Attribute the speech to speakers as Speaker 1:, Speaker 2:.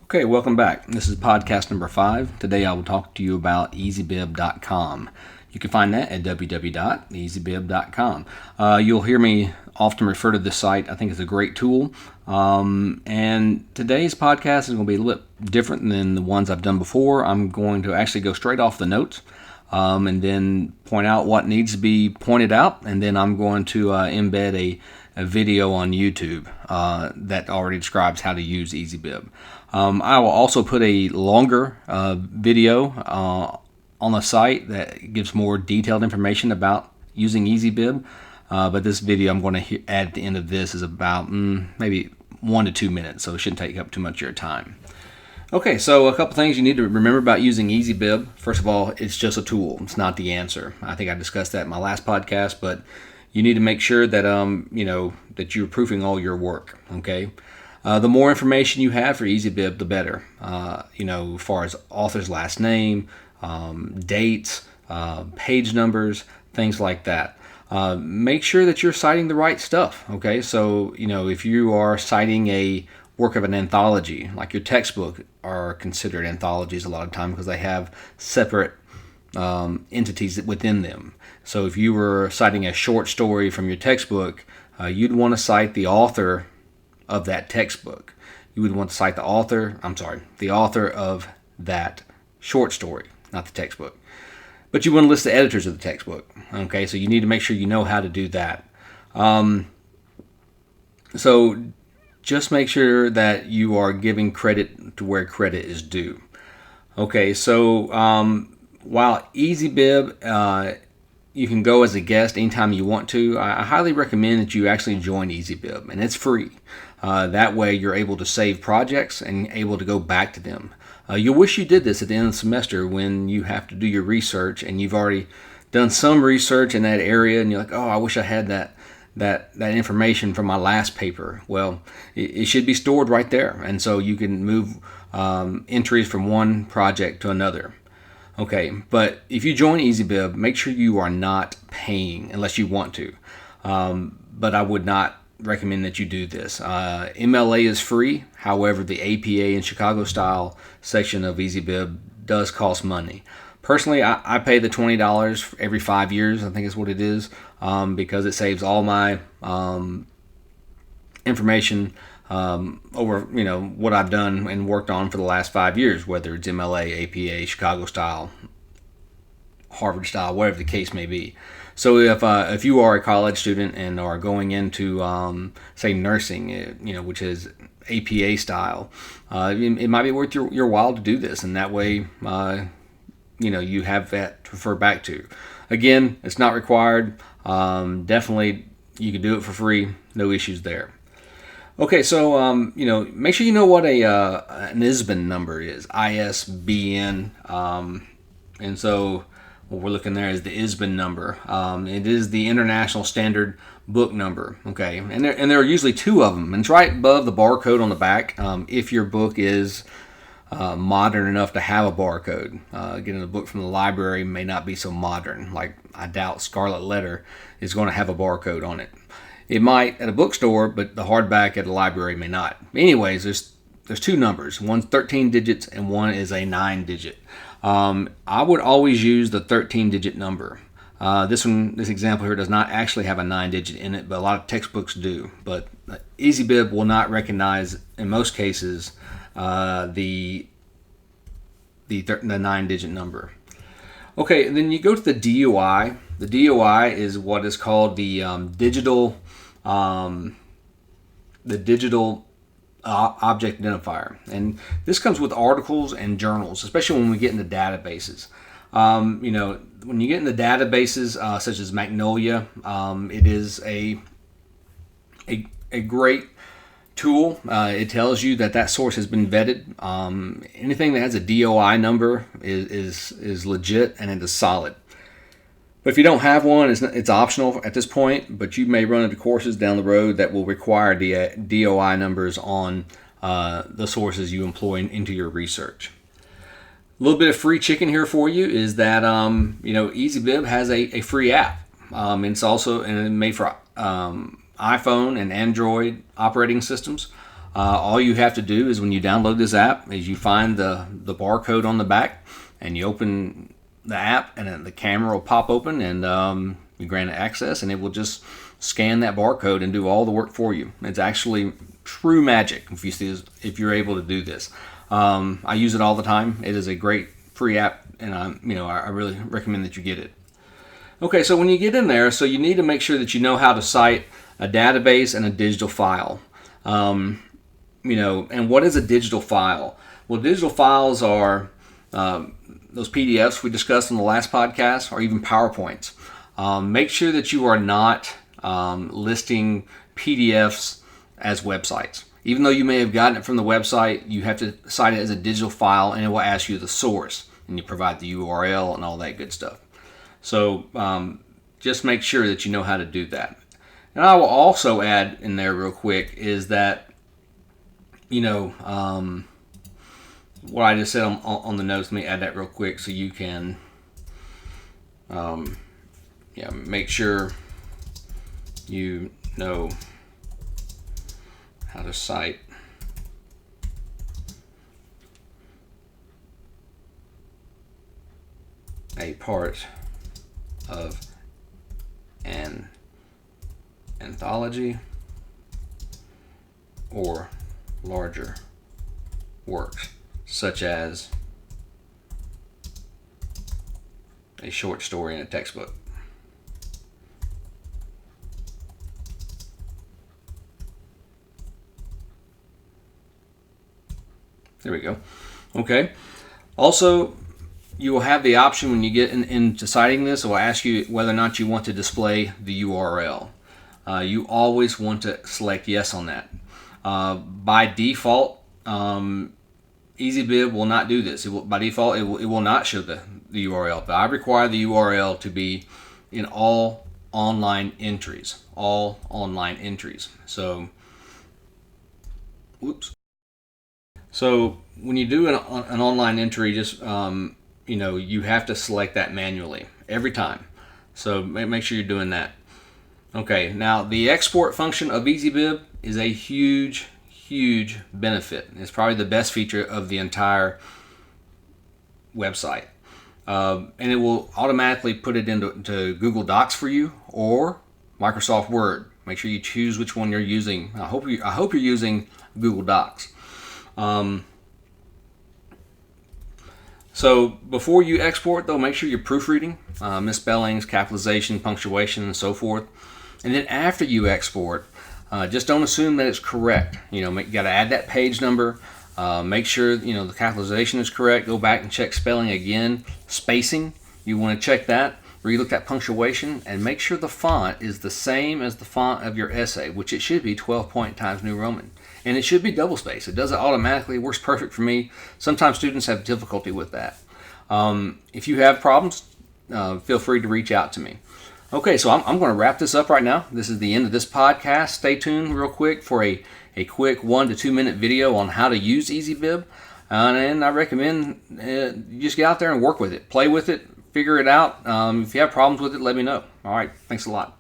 Speaker 1: Okay, welcome back. This is podcast number 5. Today I will talk to you about EasyBib.com. You can find that at www.easybib.com. You'll hear me often refer to this site. I think it's a great tool. And today's podcast is going to be a little bit different than the ones I've done before. I'm going to actually go straight off the notes and then point out what needs to be pointed out. And then I'm going to embed a video on YouTube that already describes how to use EasyBib. I will also put a longer video on the site that gives more detailed information about using EasyBib. But this video I'm going to add at the end of this is about maybe 1 to 2 minutes, so it shouldn't take up too much of your time. Okay, so a couple things you need to remember about using EasyBib. First of all, it's just a tool. It's not the answer. I think I discussed that in my last podcast, but you need to make sure that that you're proofing all your work. Okay. The more information you have for EasyBib, the better. As far as author's last name, dates, page numbers, things like that. Make sure that you're citing the right stuff. Okay, so if you are citing a work of an anthology, like your textbook are considered anthologies a lot of time because they have separate entities within them. So if you were citing a short story from your textbook, you'd want to cite the author of that textbook. You would want to cite the author of that short story, not the textbook. But you want to list the editors of the textbook. Okay, so you need to make sure you know how to do that. So just make sure that you are giving credit to where credit is due. Okay, so while EasyBib, you can go as a guest anytime you want to, I highly recommend that you actually join EasyBib, and it's free. That way you're able to save projects and able to go back to them. You'll wish you did this at the end of the semester when you have to do your research and you've already done some research in that area and you're like, oh, I wish I had that information from my last paper. Well, it should be stored right there, and so you can move entries from one project to another. Okay, but if you join EasyBib, make sure you are not paying unless you want to. But I would not recommend that you do this. MLA is free. However, the APA and Chicago style section of EasyBib does cost money. Personally, I pay the $20 every 5 years, I think is what it is, because it saves all my information over what I've done and worked on for the last 5 years, whether it's MLA, APA, Chicago style, Harvard style, whatever the case may be. So if you are a college student and are going into say nursing, which is APA style, it might be worth your while to do this, and that way you have that to refer back to. Again, it's not required. Definitely you can do it for free, no issues there. Okay, so make sure you know what an ISBN number is, ISBN, and so what we're looking there is the ISBN number. It is the International Standard Book Number. Okay, and there are usually 2 of them, and it's right above the barcode on the back. If your book is modern enough to have a barcode, getting a book from the library may not be so modern. Like I doubt Scarlet Letter is going to have a barcode on it. It might at a bookstore, but the hardback at a library may not. Anyways, there's 2 numbers. One's 13 digits and one is a 9-digit. I would always use the 13-digit number. This example here does not actually have a 9-digit in it, but a lot of textbooks do. But EasyBib will not recognize, in most cases, the 9-digit number. Okay, and then you go to the DOI. The DOI is what is called the digital object identifier, and this comes with articles and journals, especially when we get into databases. When you get into databases such as Magnolia, it is a great tool. It tells you that source has been vetted. Anything that has a DOI number is legit and it is solid. But if you don't have one, it's optional at this point, but you may run into courses down the road that will require DOI numbers on the sources you employ into your research. A little bit of free chicken here for you is that EasyBib has a free app. It's made for iPhone and Android operating systems. All you have to do is when you download this app is you find the barcode on the back and you open the app, and then the camera will pop open, and you grant it access, and it will just scan that barcode and do all the work for you. It's actually true magic if you're able to do this. I use it all the time. It is a great free app, and I really recommend that you get it. Okay, so when you get in there, so you need to make sure that you know how to cite a database and a digital file. And what is a digital file? Well, digital files are those PDFs we discussed in the last podcast, or even PowerPoints. Make sure that you are not listing PDFs as websites. Even though you may have gotten it from the website, you have to cite it as a digital file, and it will ask you the source, and you provide the URL and all that good stuff. So just make sure that you know how to do that. And I will also add in there real quick is that, what I just said on the notes, let me add that real quick so you can make sure you know how to cite a part of an anthology or larger works, such as a short story in a textbook. There we go. Okay. Also, you will have the option when you get into citing this, it will ask you whether or not you want to display the URL. You always want to select yes on that. By default, EasyBib will not do this. By default, it will not show the URL, but I require the URL to be in all online entries. All online entries. So, So when you do an online entry, just you have to select that manually every time. So make sure you're doing that. Okay, now the export function of EasyBib is a huge benefit. It's probably the best feature of the entire website. And it will automatically put it into Google Docs for you or Microsoft Word. Make sure you choose which one you're using. I hope you're using Google Docs. So before you export, though, make sure you're proofreading misspellings, capitalization, punctuation, and so forth. And then after you export, just don't assume that it's correct. You got to add that page number. Make sure the capitalization is correct. Go back and check spelling again. Spacing, you want to check that. Relook at punctuation, and make sure the font is the same as the font of your essay, which it should be 12 point Times New Roman. And it should be double space. It does it automatically. It works perfect for me. Sometimes students have difficulty with that. If you have problems, feel free to reach out to me. Okay, so I'm going to wrap this up right now. This is the end of this podcast. Stay tuned real quick for a quick 1 to 2 minute video on how to use EasyBib. And I recommend you just get out there and work with it. Play with it. Figure it out. If you have problems with it, let me know. All right, thanks a lot.